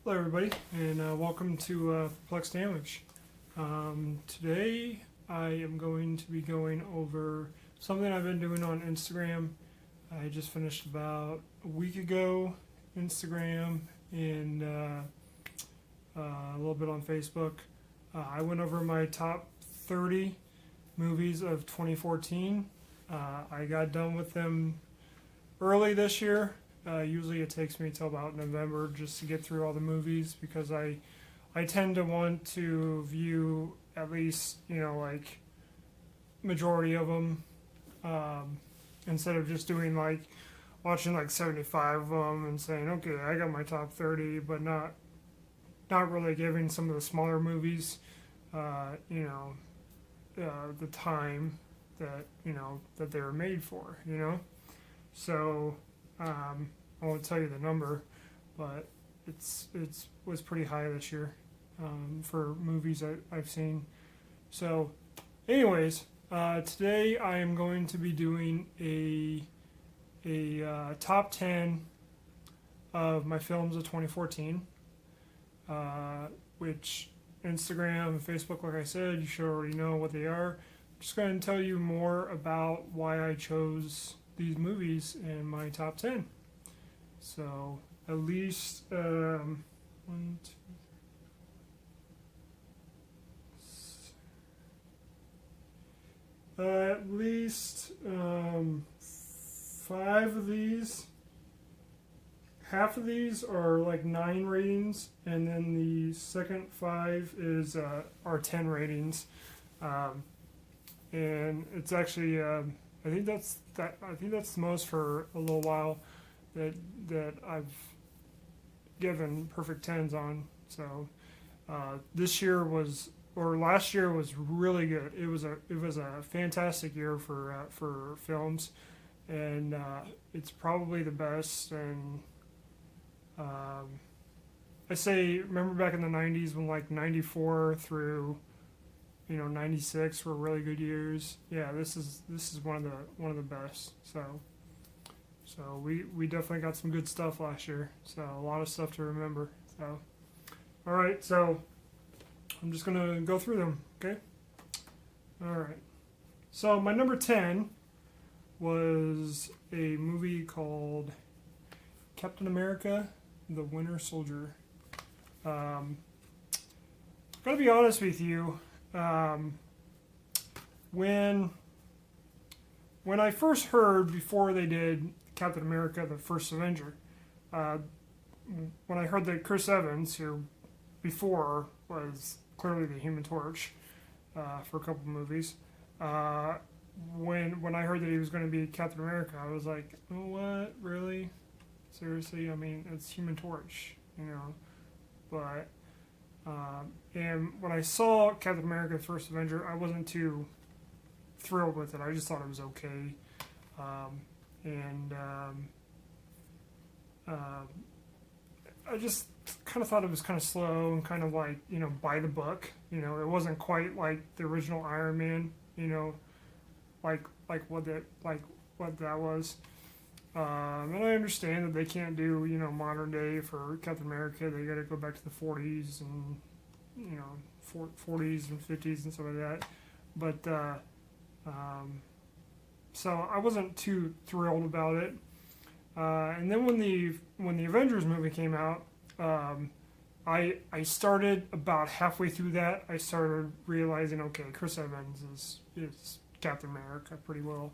Hello, everybody, and welcome to Perplex Damage. Today, I am going to be going over something I've been doing on Instagram. I just finished about a week ago Instagram and a little bit on Facebook. I went over my top 30 movies of 2014. I got done with them early this year. Usually it takes me till about November just to get through all the movies because I tend to want to view at least, like majority of them instead of just doing watching like 75 of them and saying, okay, I got my top 30, but not really giving some of the smaller movies, the time that, that they were made for. So, I won't tell you the number, but it was pretty high this year for movies I've seen. So, anyways, today I am going to be doing a top 10 of my films of 2014, which Instagram and Facebook, like I said, you should already know what they are. I'm just going to tell you more about why I chose these movies in my top 10. So at least one, two, at least 5 of these. Half of these are like 9 ratings, and then the second 5 is are 10 ratings, and it's actually I think that's the most for a little while that I've given perfect 10s on. So this year last year was really good. It was a fantastic year for films, and it's probably the best. And I say, remember back in the 90s when like 94 through 96 were really good years. Yeah, this is one of the best. So we definitely got some good stuff last year. So a lot of stuff to remember. So all right, so I'm just gonna go through them. Okay. All right. So my number 10 was a movie called Captain America: The Winter Soldier. Gotta be honest with you. When I first heard, before they did Captain America: The First Avenger, when I heard that Chris Evans, who before was clearly the Human Torch for a couple movies, when I heard that he was going to be Captain America, I was like, oh, what, really? Seriously? I mean, it's Human Torch, but and when I saw Captain America: The First Avenger, I wasn't too thrilled with it. I just thought it was okay. I just kind of thought it was kind of slow and kind of like, by the book. It wasn't quite like the original Iron Man, like what that was. And I understand that they can't do, modern day for Captain America. They got to go back to the 40s and, 40s and 50s and stuff like that. But so I wasn't too thrilled about it. And then when the Avengers movie came out, I started about halfway through that. I started realizing, okay, Chris Evans is Captain America pretty well.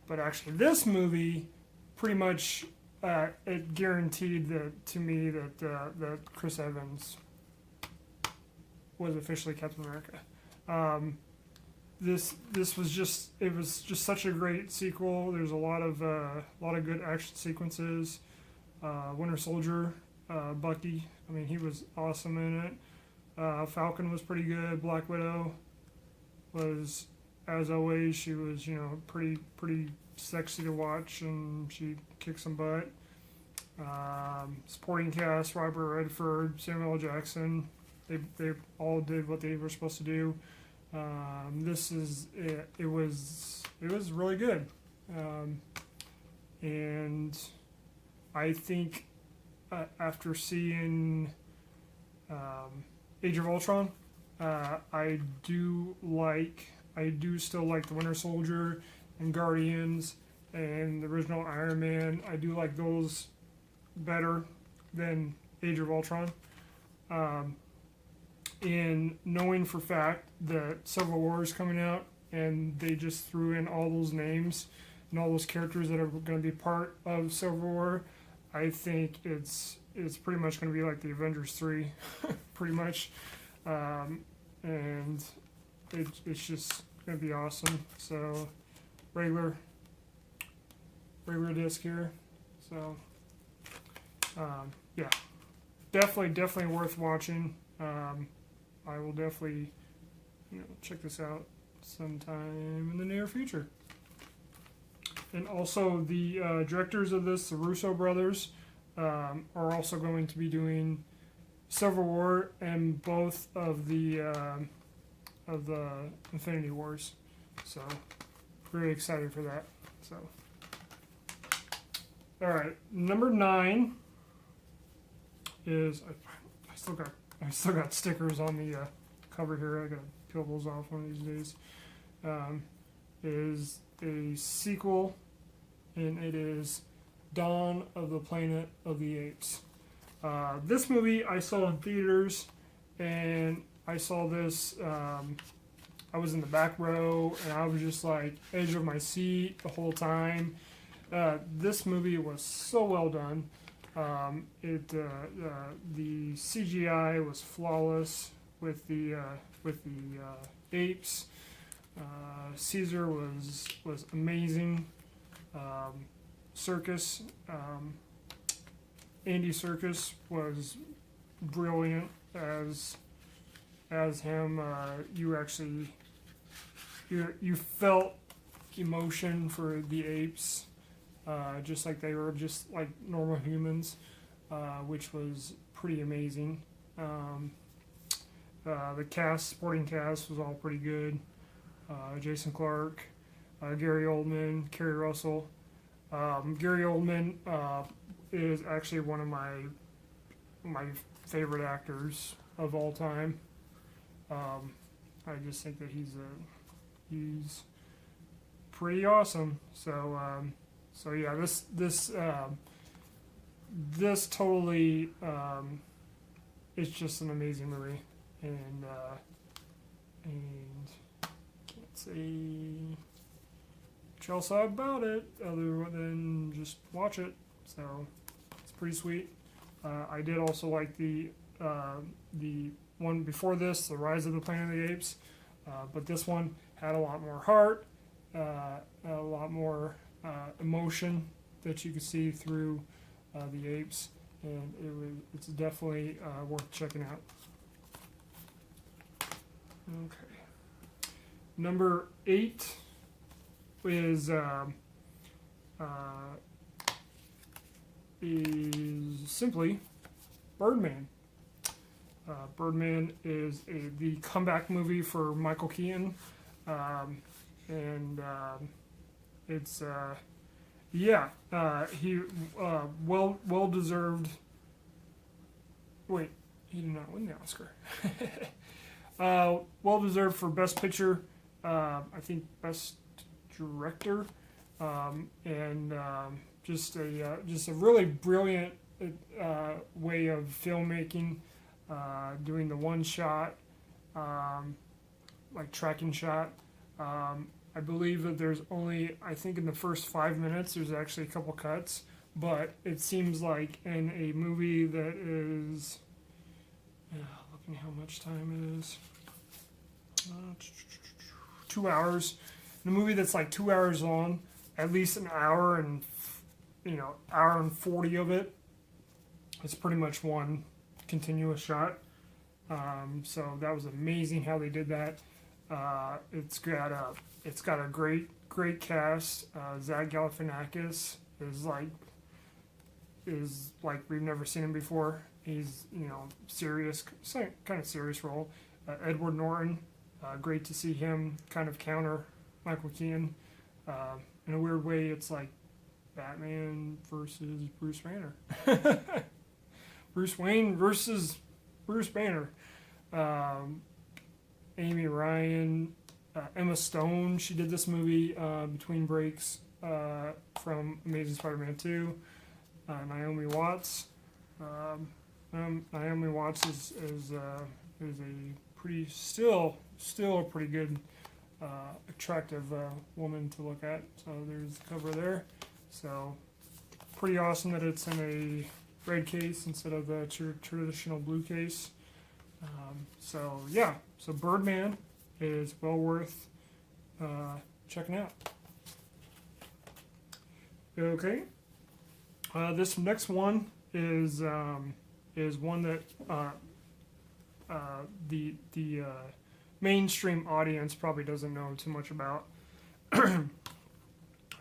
But actually, this movie pretty much it guaranteed to me that Chris Evans was officially Captain America. This was just such a great sequel. There's a lot of good action sequences. Winter Soldier, Bucky. I mean, he was awesome in it. Falcon was pretty good. Black Widow was, as always, she was pretty sexy to watch, and she kicked some butt. Supporting cast: Robert Redford, Samuel L. Jackson. They all did what they were supposed to do. It was really good, and I think after seeing Age of Ultron. I do still like the Winter Soldier and Guardians and the original Iron Man. I do like those better than Age of Ultron. And knowing for fact that Civil War is coming out and they just threw in all those names and all those characters that are going to be part of Civil War, I think it's pretty much going to be like the Avengers 3, pretty much. And it's just going to be awesome. So regular disc here. So yeah, definitely worth watching. I will definitely check this out sometime in the near future. And also the directors of this, the Russo brothers, are also going to be doing Civil War and both of the Infinity Wars. So very excited for that. So all right, number 9 is I still got stickers on the cover here. I gotta peel those off one of these days. Is a sequel, and it is Dawn of the Planet of the Apes. This movie I saw in theaters, and I saw this. I was in the back row, and I was just like edge of my seat the whole time. This movie was so well done. The CGI was flawless with the apes. Caesar was amazing. Serkis, Andy Serkis was brilliant as him. You felt emotion for the apes. Just like they were just like normal humans, which was pretty amazing. The supporting cast was all pretty good. Jason Clarke, Gary Oldman, Kerry Russell. Gary Oldman is actually one of my favorite actors of all time. I just think that he's pretty awesome. So yeah, this totally it's just an amazing movie, and can't say much else about it other than just watch it. So it's pretty sweet. I did also like the one before this, The Rise of the Planet of the Apes, but this one had a lot more heart, a lot more emotion that you could see through the apes, and it's definitely worth checking out. Okay, number 8 is simply Birdman. Birdman is the comeback movie for Michael Keaton, and it's he well deserved. Wait, he did not win the Oscar. Well deserved for Best Picture. I think Best Director, and just a really brilliant way of filmmaking. Doing the one shot, like tracking shot. I believe that there's only, I think in the first 5 minutes, there's actually a couple cuts, but it seems like in a movie that is, looking how much time it is, 2 hours, in a movie that's like 2 hours long, at least an hour and, hour and 40 of it, it's pretty much one continuous shot. So that was amazing how they did that. It's got a great cast. Zach Galifianakis is like we've never seen him before. He's serious, kind of serious role. Edward Norton, great to see him kind of counter Michael Keaton. In a weird way, it's like Batman versus Bruce Banner. Bruce Wayne versus Bruce Banner, um, Amy Ryan, Emma Stone. She did this movie between breaks from Amazing Spider-Man 2. Naomi Watts. Naomi Watts is a pretty still a pretty good attractive woman to look at. So there's the cover there. So pretty awesome that it's in a red case instead of the traditional blue case. So yeah, so Birdman is well worth checking out. Okay, this next one is one that the mainstream audience probably doesn't know too much about, and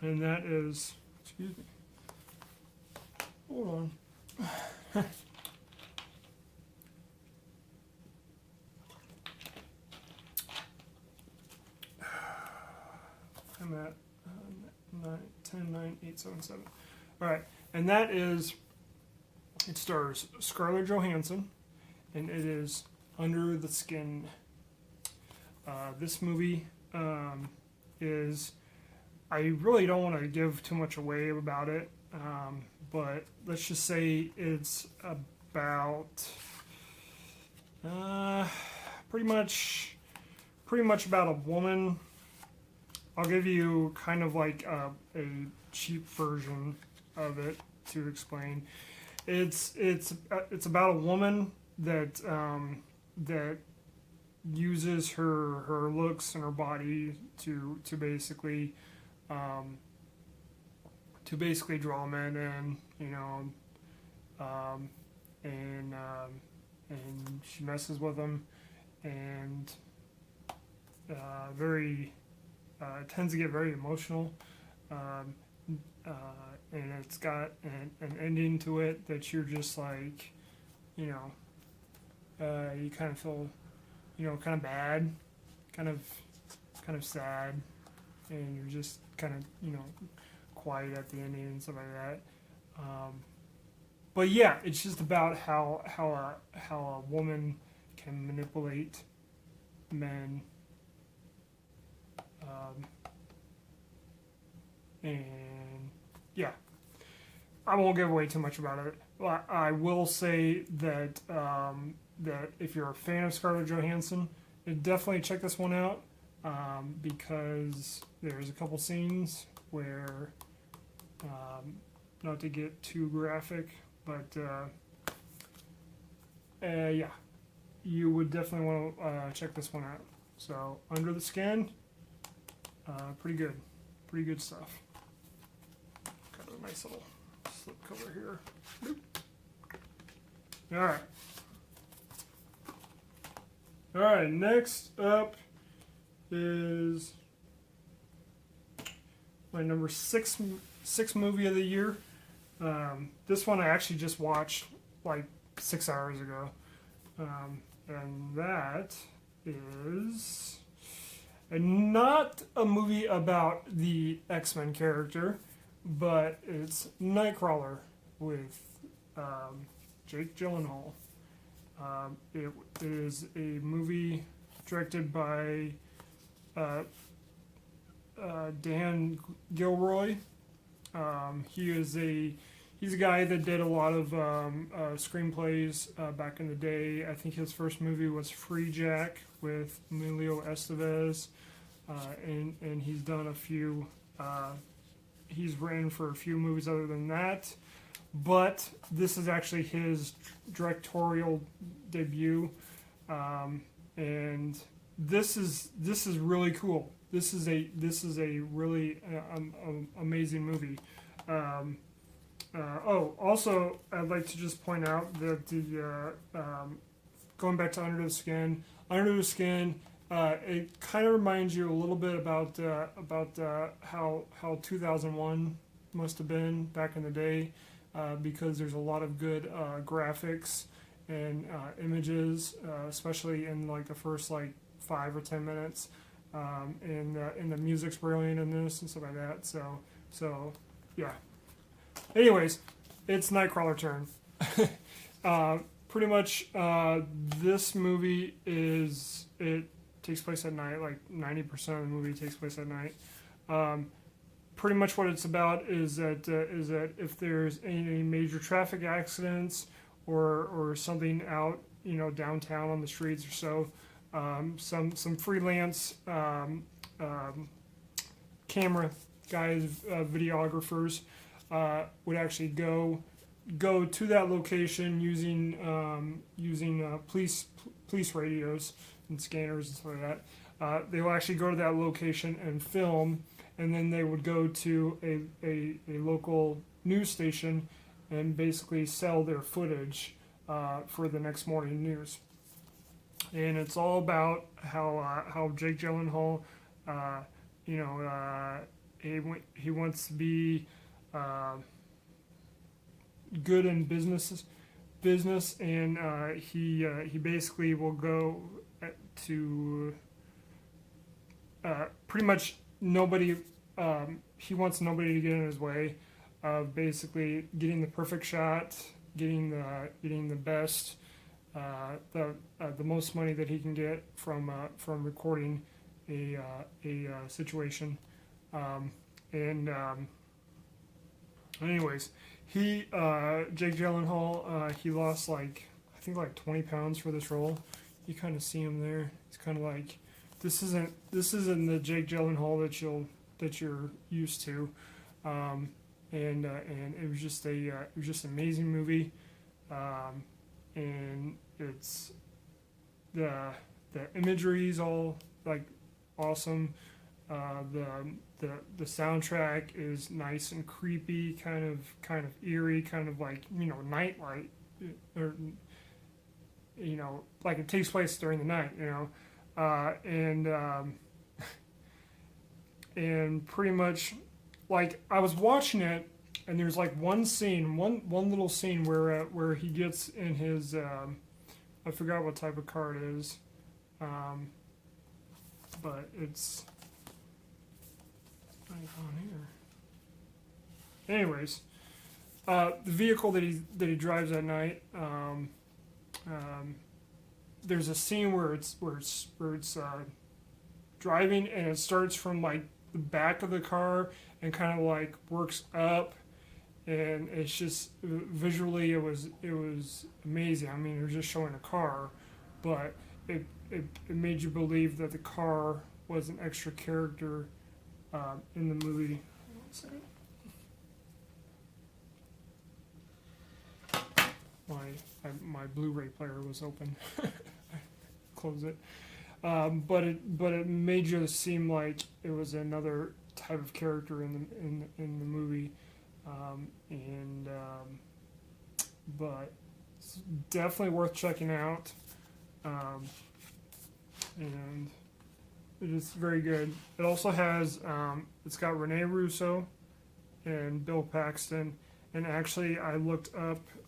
that is, excuse me, hold on. I'm at 10, 9, 8, 7, 7. All right, and that is, it stars Scarlett Johansson, and it is Under the Skin. This movie is, I really don't want to give too much away about it, but let's just say it's about pretty much about a woman. I'll give you kind of like a cheap version of it to explain. It's about a woman that that uses her looks and her body to basically draw men in, you know, and she messes with them, and tends to get very emotional, and it's got an ending to it that you're just like, you know, you kind of feel, you know, kind of bad, kind of sad, and you're just kind of, you know, quiet at the ending and stuff like that. But yeah, it's just about how a woman can manipulate men, and yeah, I won't give away too much about it. I will say that that if you're a fan of Scarlett Johansson, definitely check this one out, because there's a couple scenes where, not to get too graphic, but yeah, you would definitely want to check this one out. So, Under the Skin, pretty good stuff. Got a nice little slip cover here. All right, next up is my number six movie of the year. This one I actually just watched like 6 hours ago, and that is not a movie about the X-Men character, but it's Nightcrawler with Jake Gyllenhaal. It is a movie directed by Dan Gilroy. He's a guy that did a lot of screenplays back in the day. I think his first movie was Free Jack with Emilio Estevez, and he's done a few. He's written for a few movies other than that, but this is actually his directorial debut, and this is really cool. This is a really amazing movie. Also, I'd like to just point out that the going back to Under the Skin, it kind of reminds you a little bit about how 2001 must have been back in the day, because there's a lot of good graphics and images, especially in like the first like 5 or 10 minutes, and the music's brilliant in this and stuff like that. So yeah. Anyways, it's Nightcrawler turn. pretty much this movie it takes place at night. Like 90% of the movie takes place at night. Pretty much what it's about is that if there's any major traffic accidents or something out, downtown on the streets or so, some freelance camera guys, videographers, would actually go to that location using police radios and scanners and stuff like that. They will actually go to that location and film, and then they would go to a local news station and basically sell their footage for the next morning news. And it's all about how Jake Gyllenhaal, he wants to be good in business, and he basically will go to pretty much nobody. He wants nobody to get in his way of basically getting the perfect shot, getting the best, the most money that he can get from recording a situation. Anyways, Jake Gyllenhaal, he lost I think 20 pounds for this role. You kind of see him there. It's kind of like this isn't the Jake Gyllenhaal that you're used to, and it was just an amazing movie, and it's the imagery is all awesome. The soundtrack is nice and creepy, kind of eerie, kind of nightlight, or like it takes place during the night, and pretty much I was watching it, and there's one little scene where he gets in his I forgot what type of car it is, but it's on here. Anyways, the vehicle that he drives at night. There's a scene where it's driving, and it starts from the back of the car and kind of works up, and it's just visually it was amazing. I mean, it was just showing a car, but it made you believe that the car was an extra character in the movie. My Blu-ray player was open. Close it. But it made you seem like it was another type of character in the movie, but it's definitely worth checking out, and it is very good. It also has it's got Rene Russo and Bill Paxton, and actually I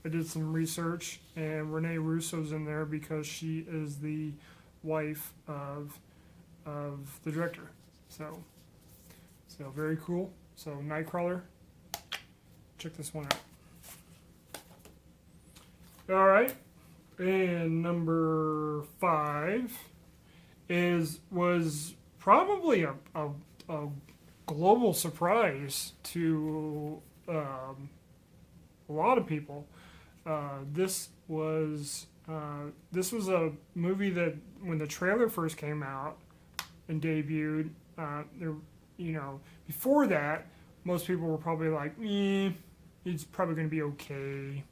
did some research, and Rene Russo's in there because she is the wife of the director. So very cool. So Nightcrawler, check this one out. All right, and number 5 was probably a global surprise to a lot of people. This was a movie that when the trailer first came out and debuted, before that, most people were probably like, it's probably going to be okay,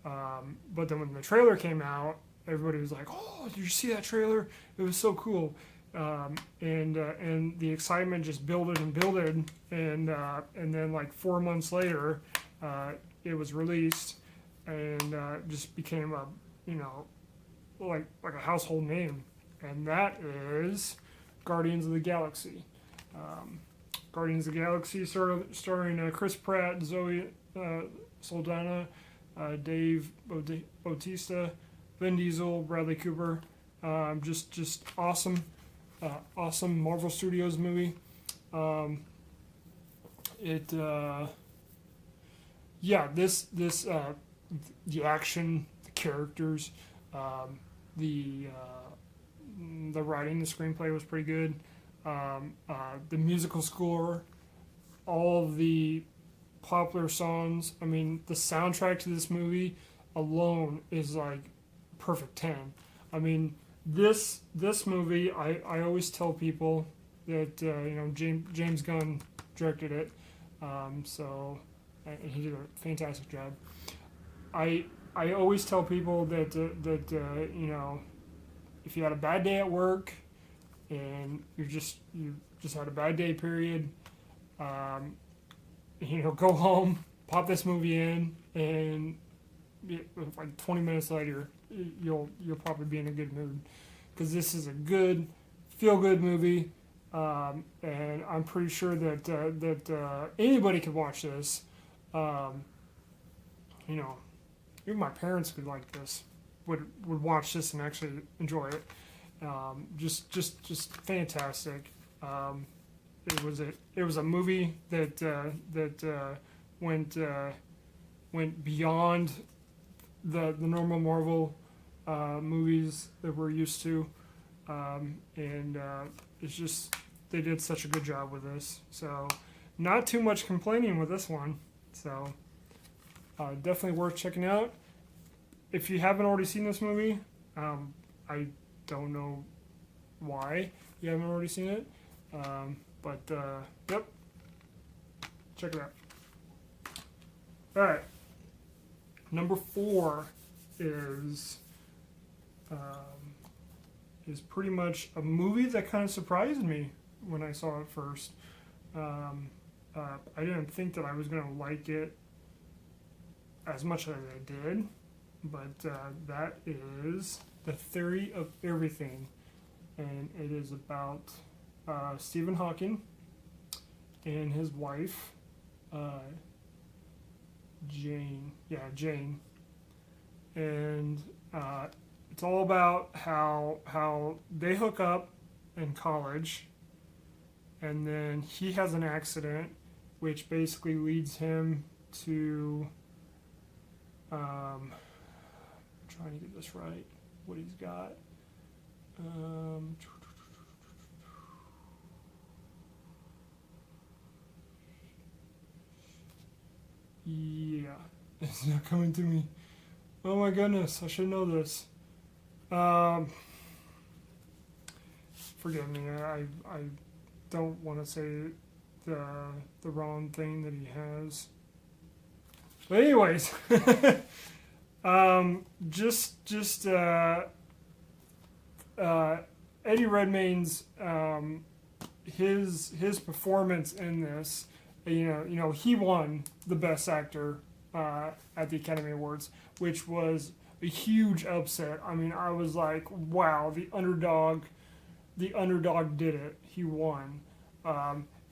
but then when the trailer came out, everybody was like, oh, did you see that trailer? It was so cool. And the excitement just builded, and then 4 months later, it was released, and just became a household name, and that is Guardians of the Galaxy. Guardians of the Galaxy starring Chris Pratt, Zoe Saldana, Dave Bautista, Vin Diesel, Bradley Cooper. Just awesome Marvel Studios movie. The action, the characters. The writing, the screenplay was pretty good. The musical score, all the popular songs. I mean, the soundtrack to this movie alone is like perfect 10. I mean, this movie, I always tell people that James Gunn directed it, so and he did a fantastic job. I always tell people that if you had a bad day at work and you just had a bad day period, go home, pop this movie in, and like 20 minutes later, you'll probably be in a good mood, because this is a good feel good movie, and I'm pretty sure that anybody could watch this. Even my parents could like this, would watch this and actually enjoy it. Just fantastic. It was a movie that went beyond the normal Marvel movies that we're used to, and it's just they did such a good job with this. So not too much complaining with this one. So definitely worth checking out. If you haven't already seen this movie, I don't know why you haven't already seen it. But yep, check it out. All right, number 4 is pretty much a movie that kind of surprised me when I saw it first. I didn't think that I was gonna like it as much as I did, but that is The Theory of Everything, and it is about Stephen Hawking and his wife, Jane. Yeah, Jane. And it's all about how they hook up in college, and then he has an accident, which basically leads him to trying to get this right, what he's got. Yeah, it's not coming to me. Oh my goodness, I should know this. Forgive me, I don't want to say the wrong thing that he has. But anyways, Eddie Redmayne's his performance in this, he won the Best Actor at the Academy Awards, which was a huge upset. I mean, I was like, wow, the underdog did it. He won,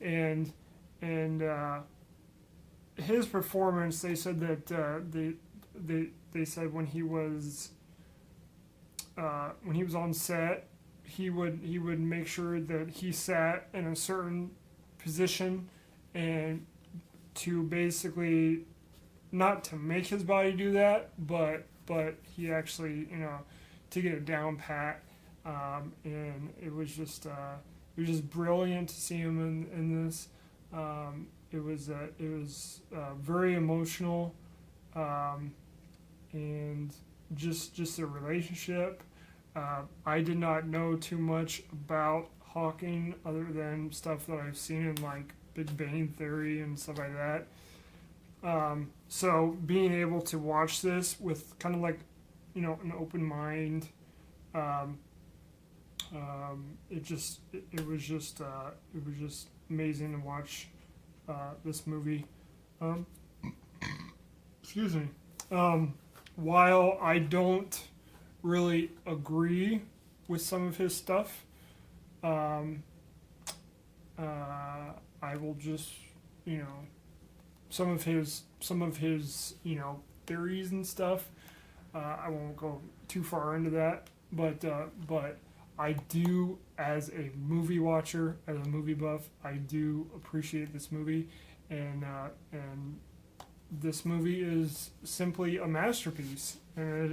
and his performance. They said that they said when he was on set, he would make sure that he sat in a certain position, and to basically not to make his body do that, but he actually to get it down pat, and it was just brilliant to see him in this. It was very emotional, and just their relationship. I did not know too much about Hawking other than stuff that I've seen in like Big Bang Theory and stuff like that. So being able to watch this with kind of like an open mind, it was just amazing to watch this movie. Excuse me. While I don't really agree with some of his stuff, I will just some of his theories and stuff. I won't go too far into that, but I do, as a movie watcher, as a movie buff, I do appreciate this movie, and this movie is simply a masterpiece, and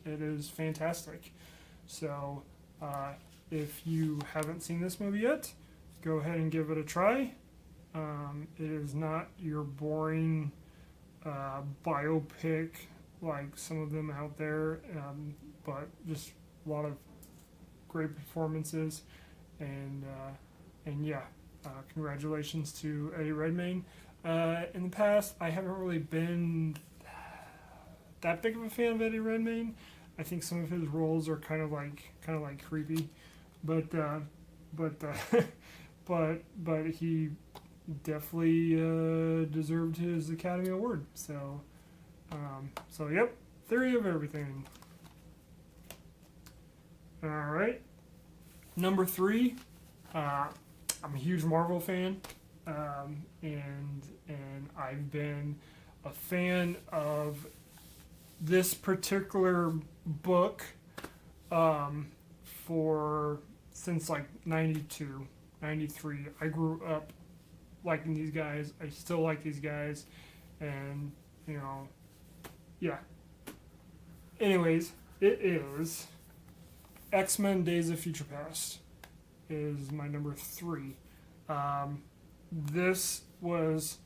it is fantastic. So if you haven't seen this movie yet, go ahead and give it a try. It is not your boring biopic like some of them out there, but just a lot of great performances, and yeah, congratulations to Eddie Redmayne. In the past, I haven't really been that big of a fan of Eddie Redmayne. I think some of his roles are kind of like creepy, but but he definitely deserved his Academy Award. So yep, Theory of Everything. All right, number 3. I'm a huge Marvel fan, and I've been a fan of this particular book for since like 92, 93. I grew up liking these guys. I still like these guys, and yeah. Anyways, it is X-Men: Days of Future Past is my number 3. This was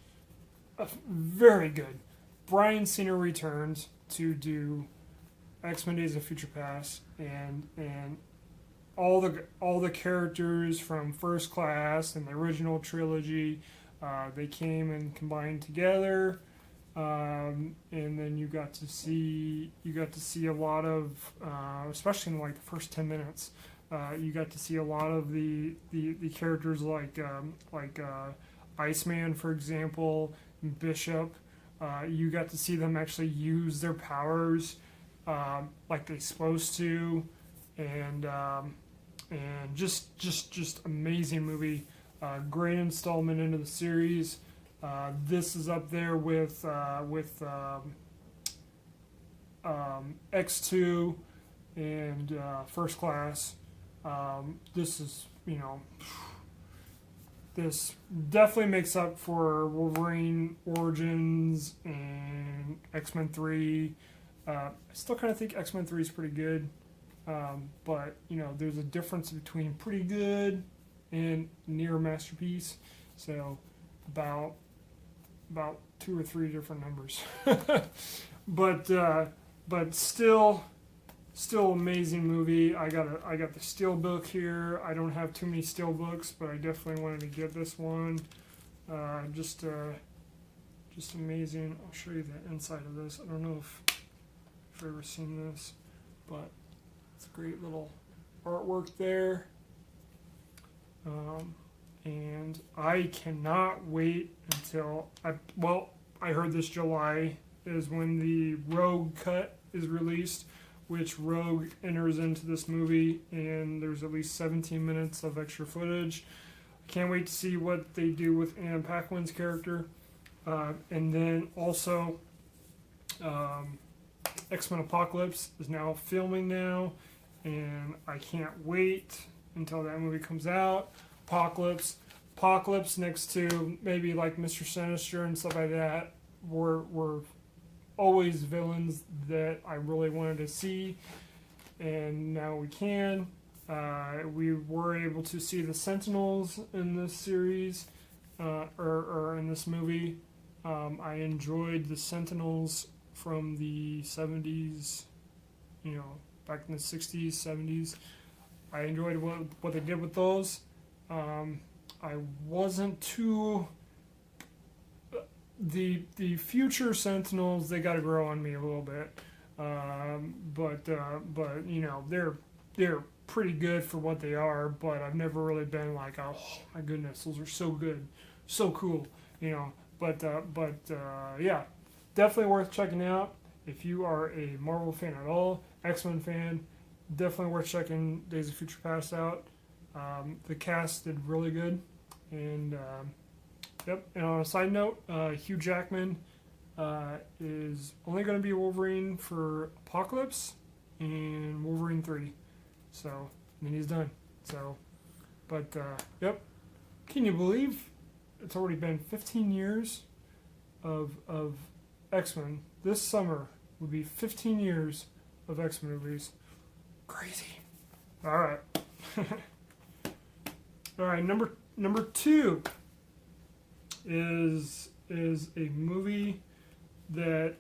very good. Bryan Singer returns to do X-Men: Days of Future Past, and all the characters from First Class and the original trilogy, they came and combined together, and then you got to see a lot of, especially in like the first 10 minutes, you got to see a lot of the characters like Iceman, for example, Bishop. You got to see them actually use their powers like they're supposed to, and just amazing movie. Great installment into the series. This is up there with X2 and First Class. This is, this definitely makes up for Wolverine Origins and X-Men 3. I still kind of think X-Men 3 is pretty good, but there's a difference between pretty good and near masterpiece. So about 2 or 3 different numbers, but still amazing movie. I got the steel book here. I don't have too many steel books, but I definitely wanted to get this one. Just amazing. I'll show you the inside of this. I don't know if you've ever seen this, but it's a great little artwork there. And I cannot wait until I heard this July is when the Rogue cut is released, which Rogue enters into this movie, and there's at least 17 minutes of extra footage. I can't wait to see what they do with Anna Paquin's character. And then also, X-Men Apocalypse is now filming now, and I can't wait until that movie comes out. Apocalypse next to maybe like Mr. Sinister and stuff like that were always villains that I really wanted to see, and now we can. We were able to see the Sentinels in this series, or in this movie. I enjoyed the Sentinels from the 70s, back in the 60s, 70s. I enjoyed what they did with those. I wasn't too... The future Sentinels, they got to grow on me a little bit, but they're pretty good for what they are. But I've never really been like, oh my goodness, those are so good, so cool, But yeah, definitely worth checking out if you are a Marvel fan at all, X-Men fan. Definitely worth checking Days of Future Past out. The cast did really good, and. Yep, and on a side note, Hugh Jackman is only going to be Wolverine for Apocalypse and Wolverine 3. So, then he's done. So, but, yep. Can you believe it's already been 15 years of X-Men? This summer would be 15 years of X movies. Crazy. All right. All right. Number two is a movie that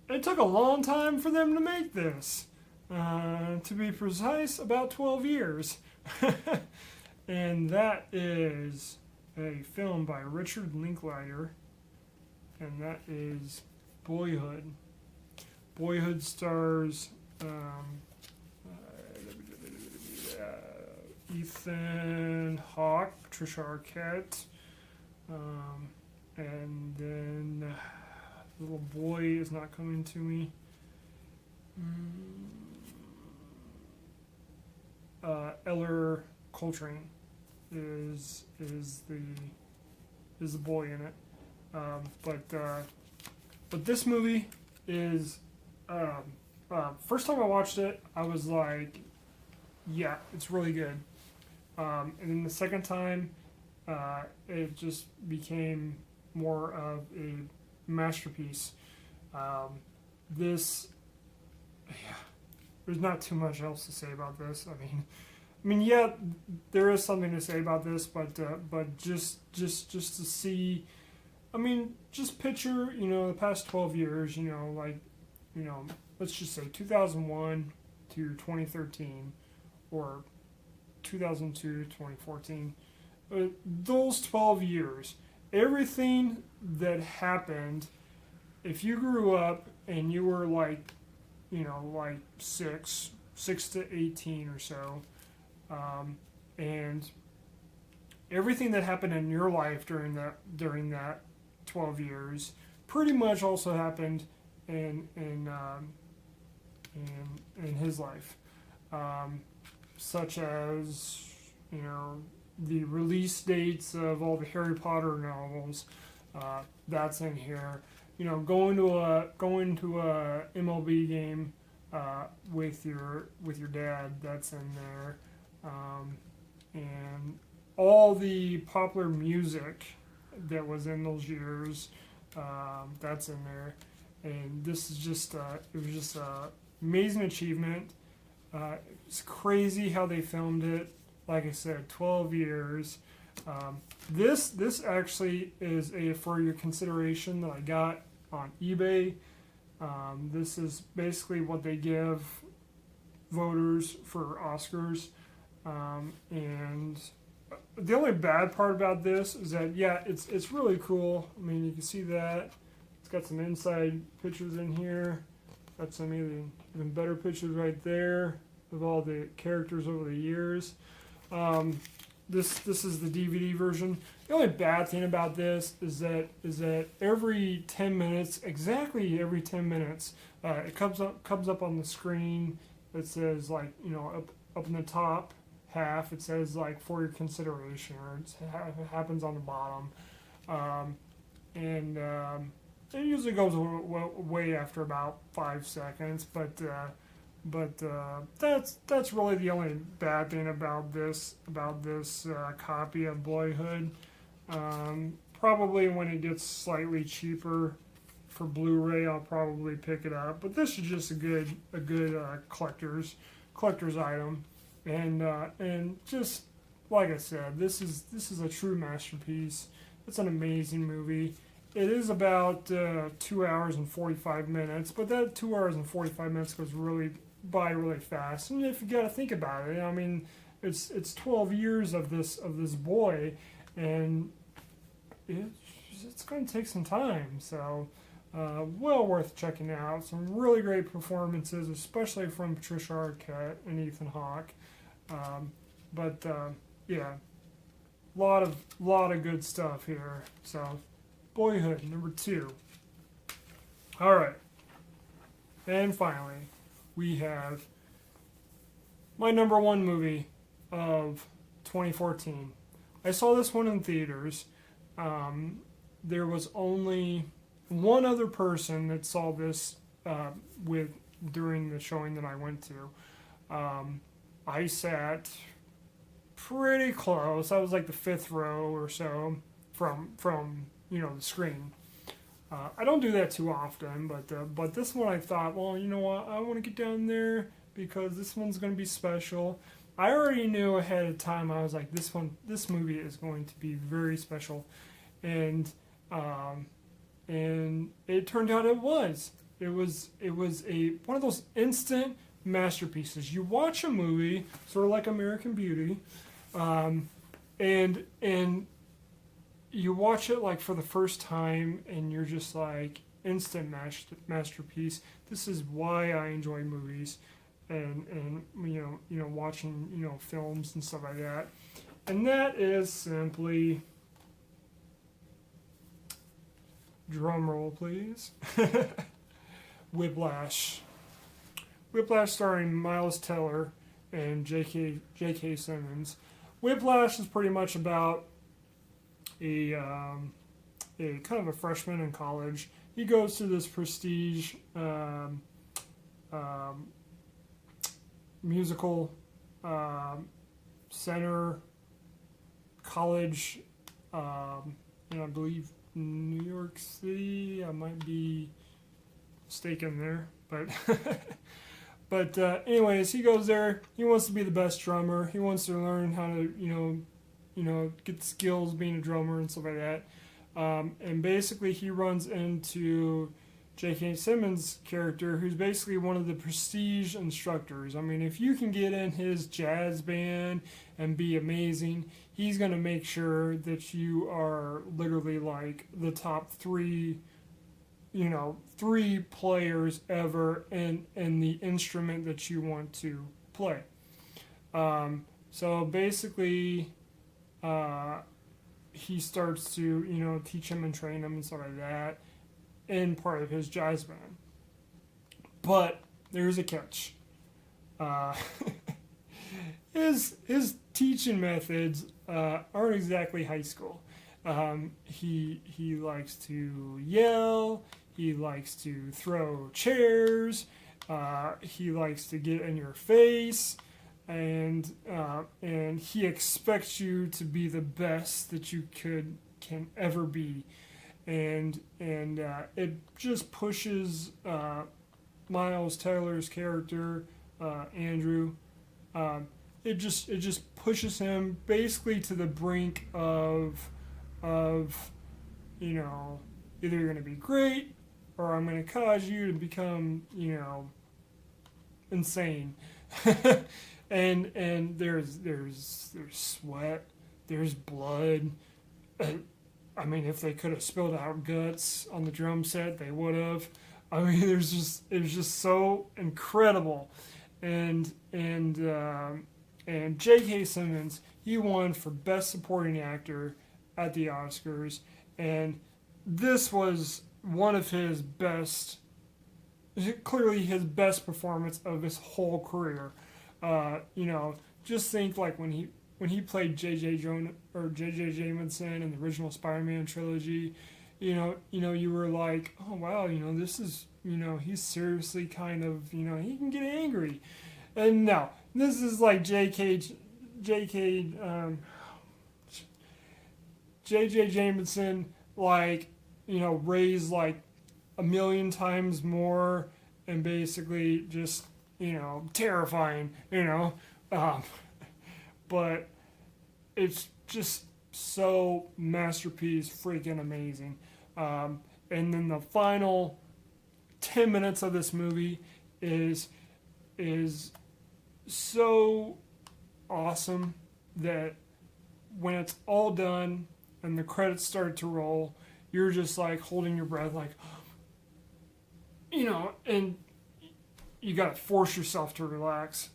it took a long time for them to make this. To be precise, about 12 years. And that is a film by Richard Linklater, and that is Boyhood. Boyhood stars Ethan Hawke, Patricia Arquette, and then the little boy is not coming to me. Eller Coltrane is the boy in it. But this movie is first time I watched it, I was like, yeah, it's really good. And then the second time, it just became more of a masterpiece. There's not too much else to say about this. I mean, yeah, there is something to say about this, but just to see, just picture, the past 12 years, let's just say 2001 to 2013, or 2002 to 2014. Those 12 years, everything that happened, if you grew up and you were like 6 to 18 or so, and everything that happened in your life during that 12 years pretty much also happened in his life, such as the release dates of all the Harry Potter novels. That's in here. Going to a MLB game with your dad. That's in there. And all the popular music that was in those years, that's in there. And this is just it was just an amazing achievement. It's crazy how they filmed it. Like I said, 12 years. This actually is for your consideration that I got on eBay. This is basically what they give voters for Oscars. And the only bad part about this is that, yeah, it's really cool. You can see that. It's got some inside pictures in here. Got some even better pictures right there of all the characters over the years. This is the DVD version. The only bad thing about this is that every 10 minutes, exactly every 10 minutes, it comes up on the screen. It says up in the top half. It says for your consideration, or it happens on the bottom, and it usually goes way after about 5 seconds. But that's really the only bad thing about this copy of Boyhood. Probably when it gets slightly cheaper for Blu-ray, I'll probably pick it up. But this is just a good collector's item, and just like I said, this is a true masterpiece. It's an amazing movie. It is about 2 hours and 45 minutes, but that 2 hours and 45 minutes goes by really fast. And if you got to think about it, it's 12 years of this boy, and it's going to take some time. So, well worth checking out. Some really great performances, especially from Patricia Arquette and Ethan Hawke. Yeah, lot of good stuff here. So, Boyhood, number 2. All right, and finally, we have my number 1 movie of 2014. I saw this one in theaters. There was only one other person that saw this during the showing that I went to. I sat pretty close. I was like the 5th row or so from the screen. I don't do that too often, but this one I thought, well, you know what, I want to get down there because this one's going to be special. I already knew ahead of time. I was like, this movie is going to be very special, and um, and it turned out it was. It was a one of those instant masterpieces. You watch a movie, sort of like American Beauty, um, and you watch it like for the first time, and you're just like instant masterpiece. This is why I enjoy movies, and watching films and stuff like that, and that is simply, drum roll please, Whiplash. Whiplash starring Miles Teller and J.K. Simmons. Whiplash is pretty much about a kind of a freshman in college. He goes to this prestige um, musical center college in, I believe, New York City. I might be mistaken there, but but anyways, he goes there. He wants to be the best drummer. He wants to learn how to get skills being a drummer and stuff like that. And basically, he runs into J.K. Simmons' character, who's basically one of the prestige instructors. I mean, if you can get in his jazz band and be amazing, he's going to make sure that you are literally like the top three players ever in the instrument that you want to play. So basically, he starts to teach him and train him and stuff like that in part of his jazz band. But there's a catch. Uh, his teaching methods aren't exactly high school. He likes to yell. He likes to throw chairs. He likes to get in your face, and he expects you to be the best that you can ever be, and it just pushes Miles Taylor's character, Andrew. It just pushes him basically to the brink of either you're going to be great or I'm going to cause you to become insane. and there's sweat, there's blood. I mean, if they could have spilled out guts on the drum set, they would have. I mean, it was just so incredible, and J.K. Simmons, he won for Best Supporting Actor at the Oscars, and this was one of his best, clearly his best performance of his whole career. Just think like when he played J.J. Jameson in the original Spider-Man trilogy, you were like, oh wow, this is, he's seriously kind of, he can get angry, and no, this is like J.J. Jameson, like, raised like a million times more, and basically just, terrifying, but it's just so masterpiece freaking amazing. And then the final 10 minutes of this movie is so awesome that when it's all done and the credits start to roll, you're just like holding your breath, like, and you gotta force yourself to relax,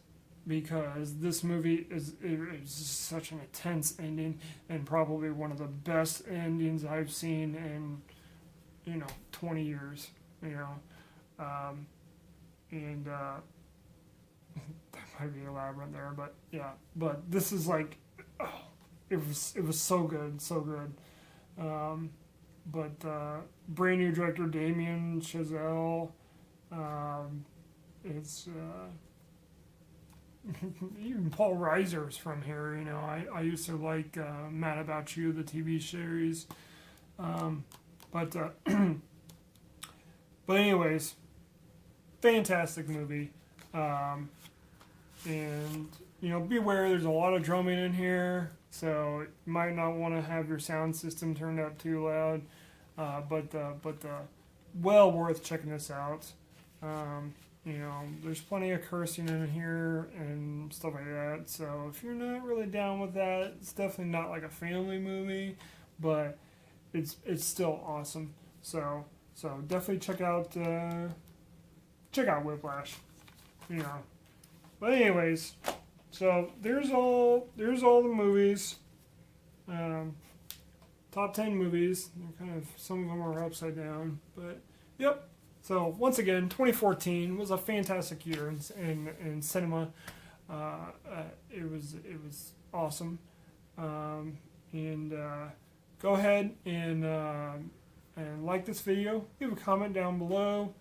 because this movie is such an intense ending, and probably one of the best endings I've seen in 20 years. And that might be elaborate there, but yeah. But this is like, it was so good, so good. Brand new director Damien Chazelle. It's even Paul Reiser's from here. I used to like Mad About You, the TV series. But anyways, fantastic movie. And be aware there's a lot of drumming in here, so you might not want to have your sound system turned up too loud. But well worth checking this out. There's plenty of cursing in here and stuff like that. So if you're not really down with that, it's definitely not like a family movie, but it's still awesome. So definitely check out Whiplash. But anyways, so there's all the movies. Top 10 movies. They're kind of, some of them are upside down, but yep. So once again, 2014 was a fantastic year in cinema. It was awesome. And go ahead and like this video. Leave a comment down below.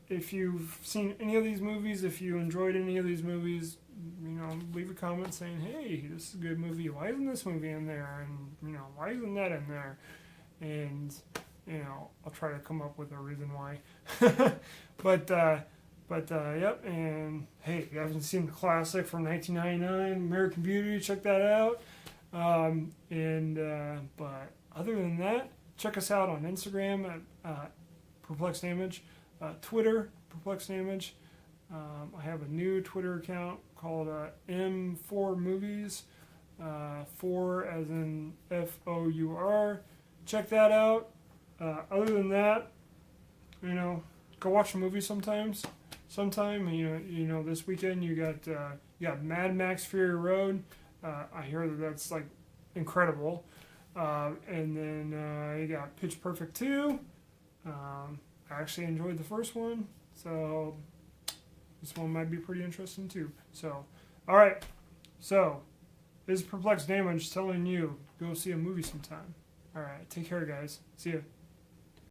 If you've seen any of these movies, if you enjoyed any of these movies, leave a comment saying, hey, this is a good movie. Why isn't this movie in there? And, why isn't that in there? And, I'll try to come up with a reason why. But yep. And, hey, if you haven't seen the classic from 1999, American Beauty, check that out. But other than that, check us out on Instagram at Perplexed Image, Twitter, Perplexed Image. I have a new Twitter account called M4 Movies, 4 as in FOUR. Check that out. Other than that, go watch a movie sometime. This weekend you got Mad Max Fury Road. I hear that's like incredible. And then you got Pitch Perfect 2. I actually enjoyed the first one, so this one might be pretty interesting too. So, all right. So, this is Perplexed Damage telling you go see a movie sometime. All right. Take care, guys. See ya.